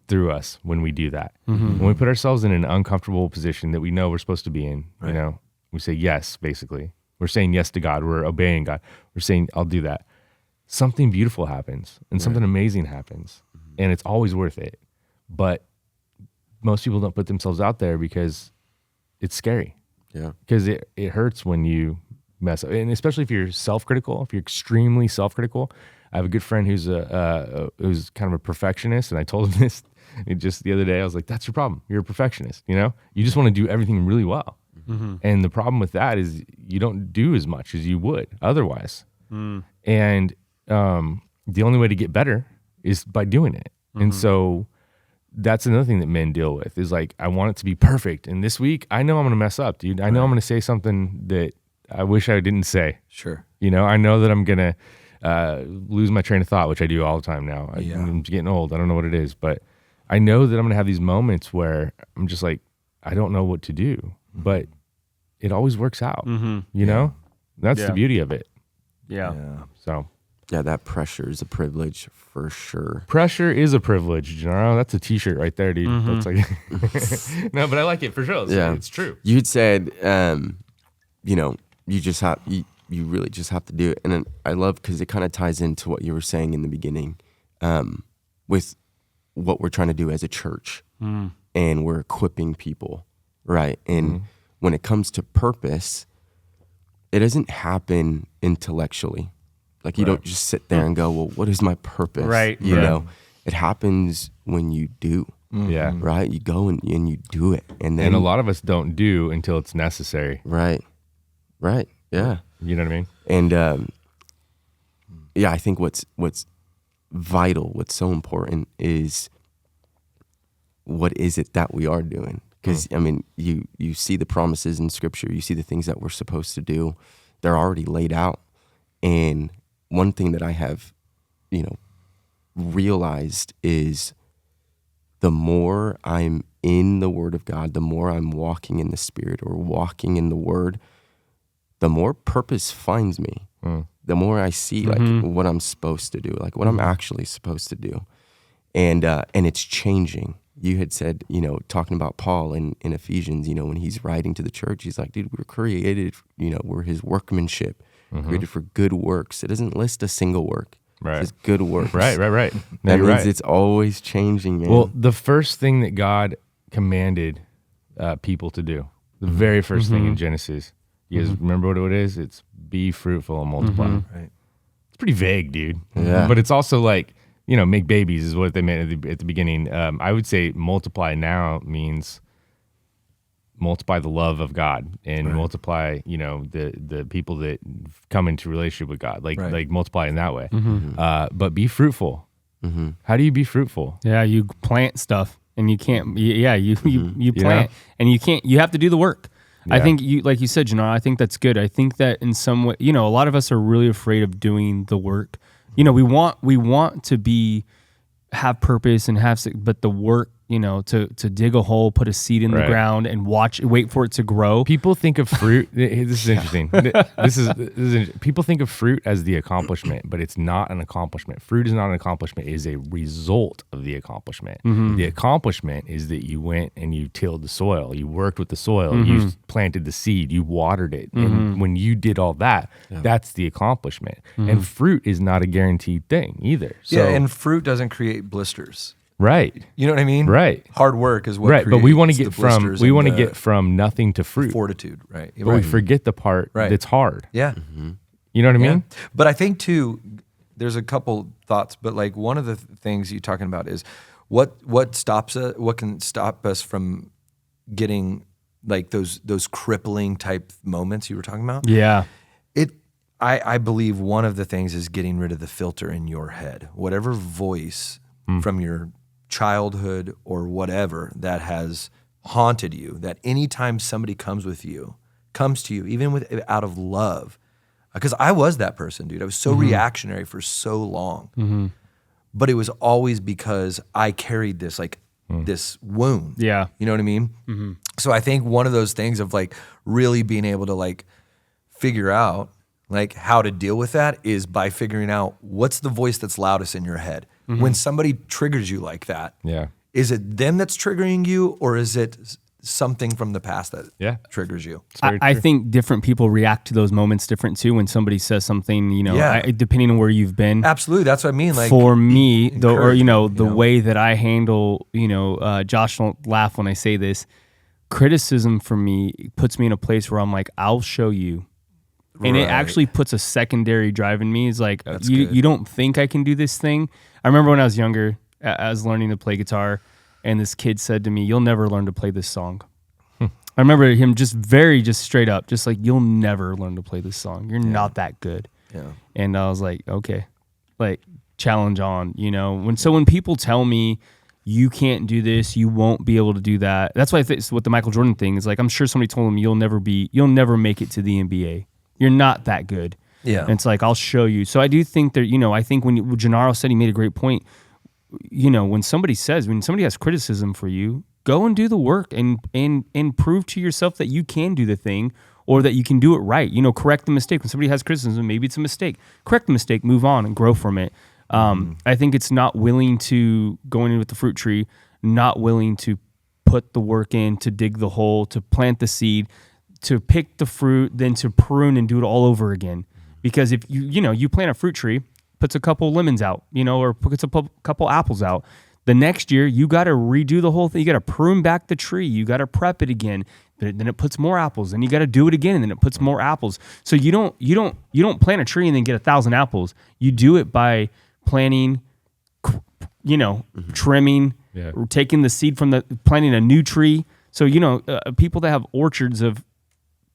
through us when we do that. When we put ourselves in an uncomfortable position that we know we're supposed to be in, you know, we say yes, basically. We're saying yes to God. We're obeying God. We're saying, I'll do that. Something beautiful happens and something amazing happens. And it's always worth it. But most people don't put themselves out there because it's scary. Yeah. Because it hurts when you mess up. And especially if you're self-critical, if you're extremely self-critical. I have a good friend who's who's kind of a perfectionist, and I told him this just the other day. I was like, that's your problem. You're a perfectionist, you know? You just want to do everything really well. And the problem with that is you don't do as much as you would otherwise. And the only way to get better is by doing it. And so that's another thing that men deal with is like, I want it to be perfect. And this week, I know I'm going to mess up, dude. I know I'm going to say something that I wish I didn't say. Sure. You know, I know that I'm going to lose my train of thought, which I do all the time now. I'm getting old. I don't know what it is, but I know that I'm going to have these moments where I'm just like, I don't know what to do, but it always works out, you know? That's the beauty of it. Yeah. So. Yeah, that pressure is a privilege for sure. Pressure is a privilege, Genaro. That's a t-shirt right there, dude. That's like no, but I like it for sure. It's true. You'd said, you know, you really just have to do it. And I love because it kind of ties into what you were saying in the beginning with what we're trying to do as a church. And we're equipping people, right? And when it comes to purpose, it doesn't happen intellectually. Like you don't just sit there and go, well, what is my purpose? Right. You know, it happens when you do. Yeah. Right. You go and you do it. And then a lot of us don't do until it's necessary. Right. Yeah. You know what I mean? And yeah, I think what's vital, what's so important is what is it that we are doing? Because I mean, you see the promises in Scripture, you see the things that we're supposed to do. They're already laid out. And one thing that I have, you know, realized is the more I'm in the Word of God, the more I'm walking in the Spirit or walking in the Word, the more purpose finds me. The more I see like what I'm supposed to do, like what I'm actually supposed to do. And it's changing. You had said, you know, talking about Paul in Ephesians, you know, when he's writing to the church, he's like, dude, we're created, you know, we're his workmanship. Created for good works. It doesn't list a single work. Right. It's good works. Right. No, That you're means right. it's always changing, man. Well, the first thing that God commanded people to do, the very first thing in Genesis, you guys remember what it is? It's be fruitful and multiply. Right. It's pretty vague, dude. Yeah. But it's also like, you know, make babies is what they meant at the beginning. I would say multiply now means multiply the love of God and multiply, you know, the people that come into relationship with God, like multiply in that way. But be fruitful. How do you be fruitful? Yeah, you plant stuff and you can't. You plant and you can't. You have to do the work. I think you, like you said, Genaro, I think that's good. I think that in some way, you know, a lot of us are really afraid of doing the work. You know, we want to have purpose and but the work, you know, to dig a hole, put a seed in the ground and wait for it to grow. People think of fruit. This is interesting. This is people think of fruit as the accomplishment, but it's not an accomplishment. Fruit is not an accomplishment. It is a result of the accomplishment. The accomplishment is that you went and you tilled the soil, you worked with the soil, you planted the seed, you watered it, and when you did all that, that's the accomplishment. And fruit is not a guaranteed thing either. So, and fruit doesn't create blisters. Right. You know what I mean? Right. Hard work is what right. But we want to creates the get from nothing to fruit. Fortitude, right. But we forget the part that's hard. Yeah. You know what I mean? But I think too, there's a couple thoughts, but like one of the things you're talking about is what can stop us from getting like those crippling type moments you were talking about? Yeah. I believe one of the things is getting rid of the filter in your head. Whatever voice from your childhood or whatever that has haunted you, that anytime somebody comes to you, even out of love, because I was that person, dude. I was so reactionary for so long, but it was always because I carried this this wound. Yeah. You know what I mean? So I think one of those things of like really being able to like figure out like how to deal with that is by figuring out what's the voice that's loudest in your head. When somebody triggers you like that, is it them that's triggering you, or is it something from the past that triggers you? I think different people react to those moments different too. When somebody says something, depending on where you've been. Absolutely, that's what I mean. Like for me, the way that I handle, Josh, don't laugh when I say this. Criticism for me puts me in a place where I'm like, I'll show you. And it actually puts a secondary drive in me. It's like, you don't think I can do this thing? I remember when I was younger, I was learning to play guitar, and this kid said to me, "You'll never learn to play this song." I remember him just straight up, just like, "You'll never learn to play this song. You're not that good." Yeah. And I was like, okay, like challenge on, when people tell me you can't do this, you won't be able to do that. That's why I think what the Michael Jordan thing is like. I'm sure somebody told him you'll never make it to the NBA. You're not that good. Yeah. And it's like, I'll show you. So I do think that, I think when Genaro said, he made a great point, when somebody has criticism for you, go and do the work and prove to yourself that you can do the thing or that you can do it right. Correct the mistake. When somebody has criticism, maybe it's a mistake. Correct the mistake, move on and grow from it. I think it's not willing to go in with the fruit tree, not willing to put the work in, to dig the hole, to plant the seed, to pick the fruit, then to prune and do it all over again. Because if you plant a fruit tree, puts a couple lemons out, or puts a couple apples out, the next year you got to redo the whole thing. You got to prune back the tree. You got to prep it again. Then it puts more apples. Then you got to do it again, and then it puts more apples. So you don't plant a tree and then get 1,000 apples. You do it by planting, trimming, taking the seed from planting a new tree. So people that have orchards of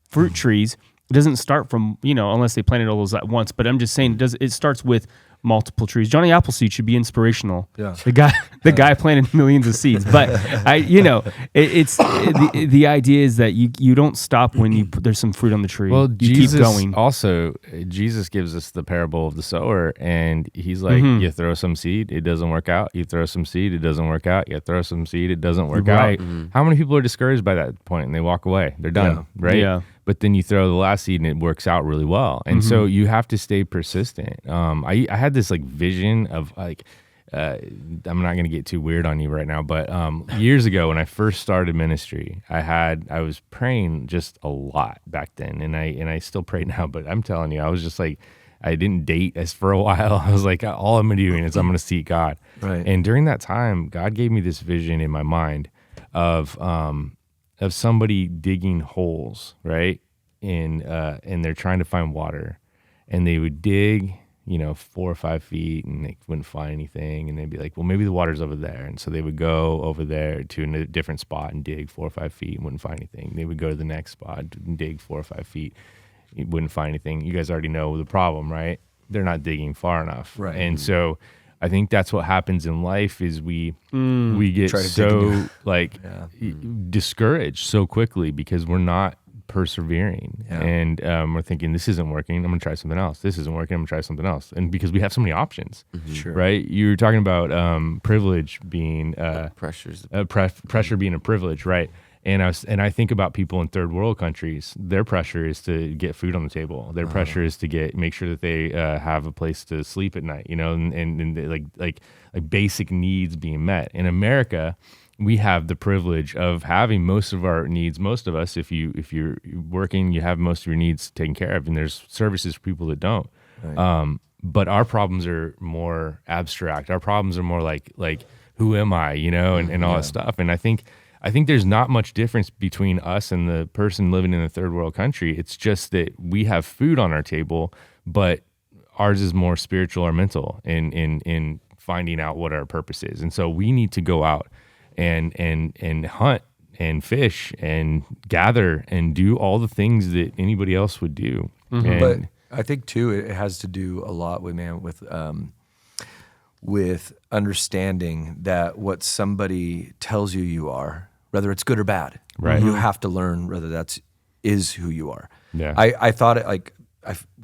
fruit trees, it doesn't start from, unless they planted all those at once. But I'm just saying, it starts with multiple trees. Johnny Appleseed should be inspirational. Yeah. The guy planted millions of seeds. But the idea is that you don't stop when there's some fruit on the tree. Well, you keep going. Also, Jesus gives us the parable of the sower, and he's like, you throw some seed, it doesn't work out. You throw some seed, it doesn't work out. You throw some seed, it doesn't work out. How many people are discouraged by that point and they walk away? They're done, right? Yeah. But then you throw the last seed and it works out really well. And so you have to stay persistent. I had this like vision of like, I'm not going to get too weird on you right now, but years ago when I first started ministry, I was praying just a lot back then. And I still pray now, but I'm telling you, I was just like, I didn't date as for a while. I was like, all I'm doing is I'm going to seek God. Right. And during that time, God gave me this vision in my mind of somebody digging holes, right? And they're trying to find water, and they would dig, 4 or 5 feet, and they wouldn't find anything. And they'd be like, well, maybe the water's over there. And so they would go over there to a different spot and dig 4 or 5 feet and wouldn't find anything. They would go to the next spot and dig 4 or 5 feet. Wouldn't find anything. You guys already know the problem, right? They're not digging far enough. Right. And so I think that's what happens in life is we get so discouraged so quickly because we're not persevering. Yeah. And we're thinking, this isn't working, I'm going to try something else. This isn't working, I'm going to try something else. And because we have so many options, right? You were talking about privilege being pressure being a privilege, right? And I think about people in third world countries. Their pressure is to get food on the table. Their pressure is to make sure that they have a place to sleep at night. And like basic needs being met. In America, we have the privilege of having most of our needs. Most of us, if you're working, you have most of your needs taken care of. And there's services for people that don't. Right. But our problems are more abstract. Our problems are more like who am I? And all that stuff. And I think there's not much difference between us and the person living in a third world country. It's just that we have food on our table, but ours is more spiritual or mental in finding out what our purpose is. And so we need to go out and hunt and fish and gather and do all the things that anybody else would do. But I think too, it has to do a lot with with understanding that what somebody tells you are, whether it's good or bad, right? You have to learn whether is who you are. Yeah. I thought it like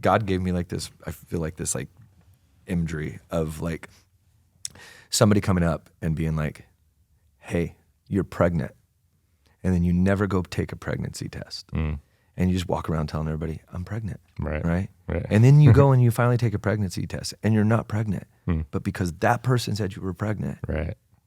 God gave me like this. I feel like this like imagery of like somebody coming up and being like, "Hey, you're pregnant," and then you never go take a pregnancy test, and you just walk around telling everybody, "I'm pregnant," right? And then you go and you finally take a pregnancy test, and you're not pregnant, but because that person said you were pregnant,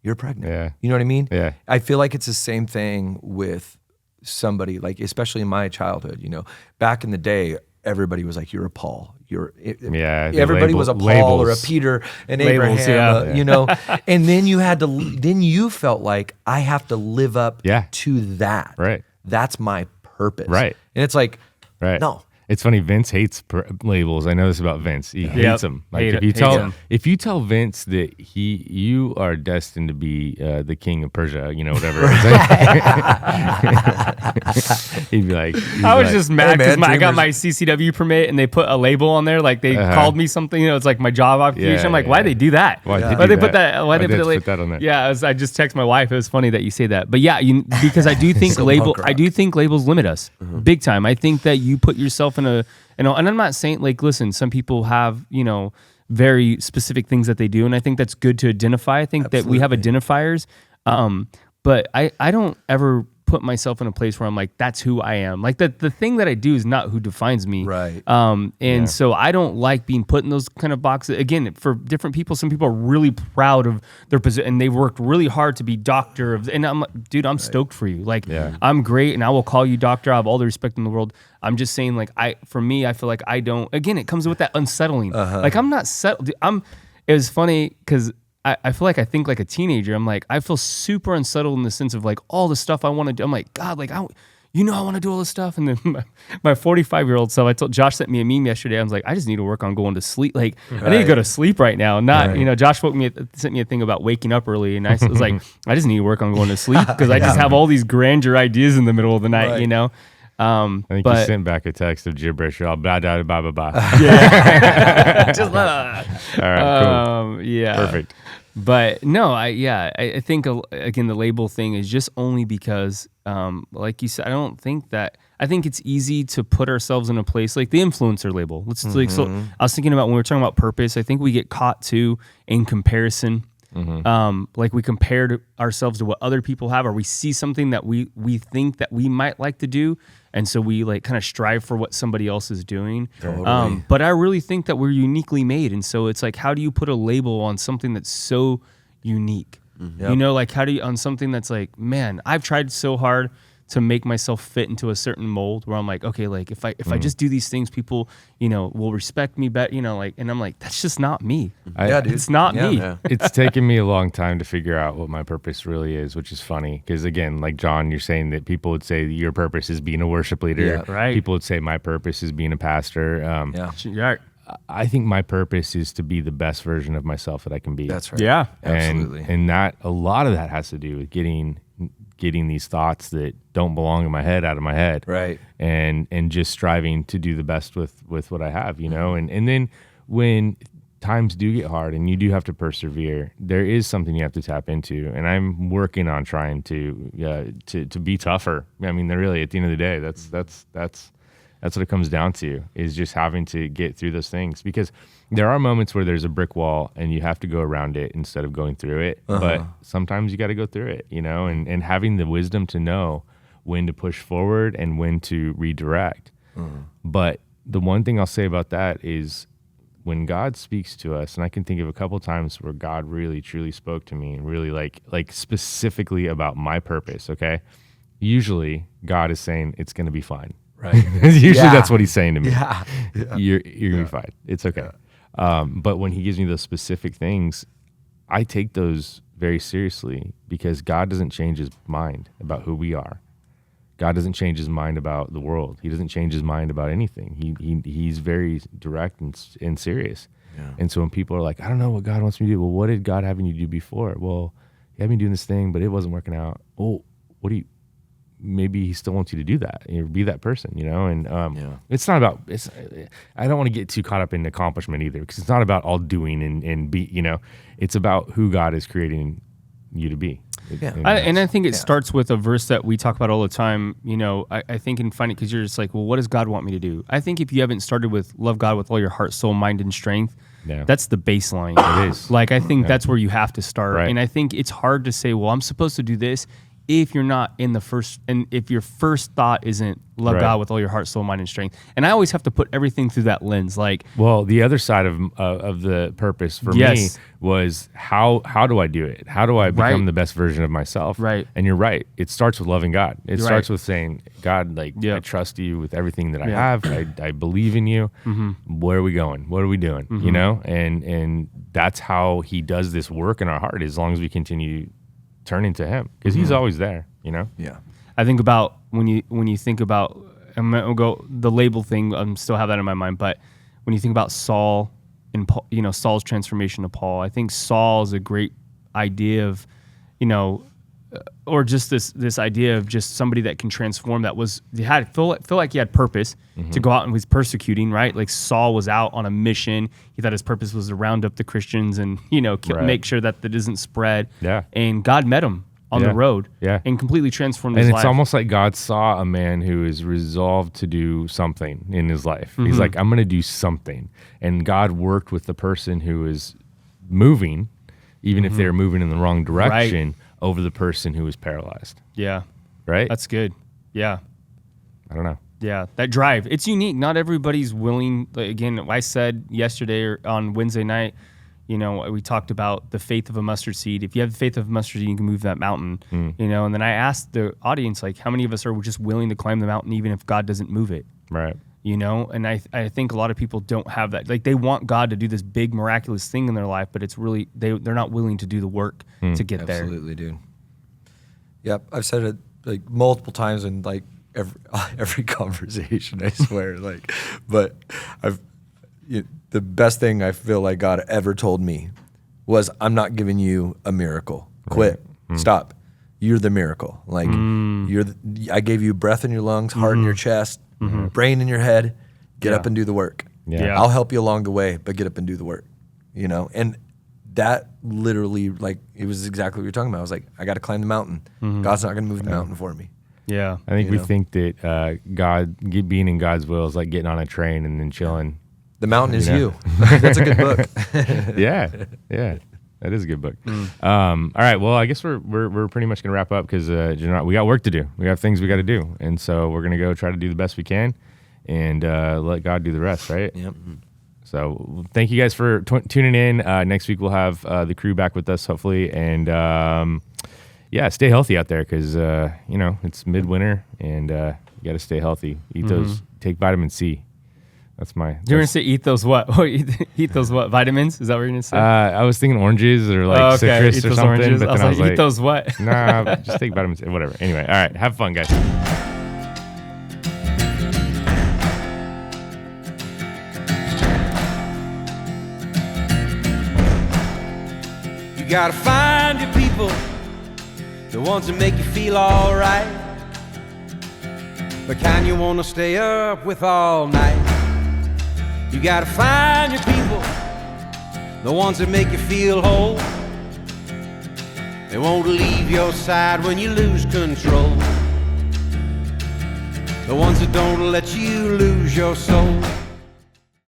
you're pregnant. Yeah. You know what I mean? Yeah. I feel like it's the same thing with somebody, like especially in my childhood. You know, back in the day, everybody was like, "You're a Paul." Everybody was a Paul or a Peter, an Labels, Abraham. You know, and then you felt like I have to live up to that. Right. That's my purpose. Right. And it's like, right. No. It's funny. Vince hates labels. I know this about Vince. He hates them. Like if you tell Vince that you are destined to be the king of Persia, you know, whatever. He'd be like, I was just mad because I got my CCW permit and they put a label on there, like they called me something. You know, it's like my job occupation. I'm like, why'd they do that? Why'd they put that? Why'd they put that on there? Yeah, I just text my wife. It was funny that you say that, but yeah, because I do think labels limit us big time. I think that you put yourself in a, and I'm not saying like, listen, some people have, you know, very specific things that they do, and I think that's good to identify. I think that we have identifiers, but I don't ever put myself in a place where I'm like, that's who I am. Like the thing that I do is not who defines me. Right. So I don't like being put in those kind of boxes. Again, for different people, some people are really proud of their position and they've worked really hard to be doctor of, and I'm like, dude, I'm stoked for you. Like I'm great and I will call you doctor. I have all the respect in the world. I'm just saying like, I feel like I don't, again, it comes with that unsettling. Like I'm not settled. It was funny because I feel like I think like a teenager. I'm like, I feel super unsettled in the sense of like all the stuff I want to do. I'm like, God, like I want to do all this stuff. And then my 45-year-old self, Josh sent me a meme yesterday. I was like, I just need to work on going to sleep. Like I need to go to sleep right now. Not, Josh sent me a thing about waking up early. And I was like, I just need to work on going to sleep because I just have all these grandeur ideas in the middle of the night, you know? I think you sent back a text of gibberish. All blah, blah, blah, blah, blah. Yeah. Just all right, cool. Yeah. Perfect. But no, I think, again, the label thing is just only because, like you said, I think it's easy to put ourselves in a place like the influencer label. So I was thinking about when we were talking about purpose, I think we get caught too in comparison. Like we compare ourselves to what other people have, or we see something that we think that we might like to do, and so we like kind of strive for what somebody else is doing. Totally. But I really think that we're uniquely made, and so it's like, how do you put a label on something that's so unique? You know, like how do you on something that's like, man, I've tried so hard to make myself fit into a certain mold where I'm like, okay, like if I just do these things, people, will respect me better, like, and I'm like, that's just not me. Dude. It's not me. Yeah. It's taken me a long time to figure out what my purpose really is, which is funny. Because again, like John, you're saying that people would say your purpose is being a worship leader. Yeah, right. People would say my purpose is being a pastor. I think my purpose is to be the best version of myself that I can be. That's right. Yeah. Absolutely. And that a lot of that has to do with getting these thoughts that don't belong in my head out of my head, right? And just striving to do the best with what I have, and then when times do get hard and you do have to persevere, there is something you have to tap into, and I'm working on trying to be tougher. I mean, really, at the end of the day, that's what it comes down to, is just having to get through those things, because there are moments where there's a brick wall and you have to go around it instead of going through it. But sometimes you got to go through it, and having the wisdom to know when to push forward and when to redirect. But the one thing I'll say about that is when God speaks to us, and I can think of a couple times where God really truly spoke to me and really like specifically about my purpose. Okay. Usually God is saying it's going to be fine. Right. Usually that's what he's saying to me. Yeah. You're going to be fine. It's okay. But when he gives me those specific things, I take those very seriously, because God doesn't change his mind about who we are. God doesn't change his mind about the world. He doesn't change his mind about anything. He's very direct and serious. Yeah. And so when people are like, I don't know what God wants me to do. Well, what did God have you do before? Well, he had me doing this thing, but it wasn't working out. Oh, maybe he still wants you to do that, be that person, and it's not about, I don't want to get too caught up in accomplishment either, because it's not about all doing and be, it's about who God is creating you to be. And I think it starts with a verse that we talk about all the time. I think in finding, because you're just like, well, what does God want me to do? I think if you haven't started with love God with all your heart, soul, mind, and strength, that's the baseline. It is. Like, I think that's where you have to start. Right. And I think it's hard to say, well, I'm supposed to do this if you're not in the first, and if your first thought isn't love God with all your heart, soul, mind, and strength. And I always have to put everything through that lens. Like, well, the other side of the purpose for me was how do I do it? How do I become the best version of myself? Right. And you're right. It starts with loving God. It starts with saying, God, I trust you with everything that I have. I believe in you. Mm-hmm. Where are we going? What are we doing? Mm-hmm. And that's how he does this work in our heart, as long as we continue turning to him, because he's always there, Yeah. I think about when you think about, I'm gonna go the label thing. I still have that in my mind, but when you think about Saul and Paul, Saul's transformation to Paul, I think Saul is a great idea of, or just this idea of just somebody that can transform. That was feel like he had purpose to go out and was persecuting, right? Like Saul was out on a mission. He thought his purpose was to round up the Christians and make sure that isn't spread. Yeah. And God met him on the road. Yeah. And completely transformed his life. And life. it's almost like God saw a man who is resolved to do something in his life. Mm-hmm. He's like, I'm going to do something. And God worked with the person who is moving, even if they're moving in the wrong direction, over the person who is paralyzed. Yeah. Right? That's good. Yeah. I don't know. Yeah. That drive. It's unique. Not everybody's willing. Like, again, I said yesterday or on Wednesday night, we talked about the faith of a mustard seed. If you have the faith of a mustard seed, you can move that mountain, and then I asked the audience, like, how many of us are just willing to climb the mountain even if God doesn't move it? Right. And I think a lot of people don't have that. Like, they want God to do this big miraculous thing in their life, but it's really, they're not willing to do the work to get there. Absolutely, dude. Yep. I've said it like multiple times in like every conversation, I swear. But the best thing I feel like God ever told me was, I'm not giving you a miracle. Quit. Stop. You're the miracle. Like, I gave you breath in your lungs, heart in your chest, brain in your head. Get up and do the work. Yeah. I'll help you along the way, but get up and do the work. And that literally, like, it was exactly what you're talking about. I was like, I got to climb the mountain. God's not going to move the mountain for me. Yeah. I think we think that being in God's will is like getting on a train and then chilling. The mountain is you. That's a good book. Yeah, that is a good book. All right, well, I guess we're pretty much gonna wrap up, because we got work to do. We got things we got to do, and so we're gonna go try to do the best we can, and let God do the rest, right? Yep. So thank you guys for tuning in. Next week we'll have the crew back with us, hopefully, and stay healthy out there, because it's midwinter, and you got to stay healthy. Eat those. Take vitamin C. That's my. You're gonna say eat those what? Eat those what? Vitamins? Is that what you're gonna say? I was thinking oranges or like citrus eat or those something. Oranges. But then I was like, eat those what? Nah, just take vitamins. Whatever. Anyway, all right. Have fun, guys. You gotta find your people, the ones that make you feel alright. The kind you wanna stay up with all night. You gotta find your people, the ones that make you feel whole. They won't leave your side when you lose control. The ones that don't let you lose your soul.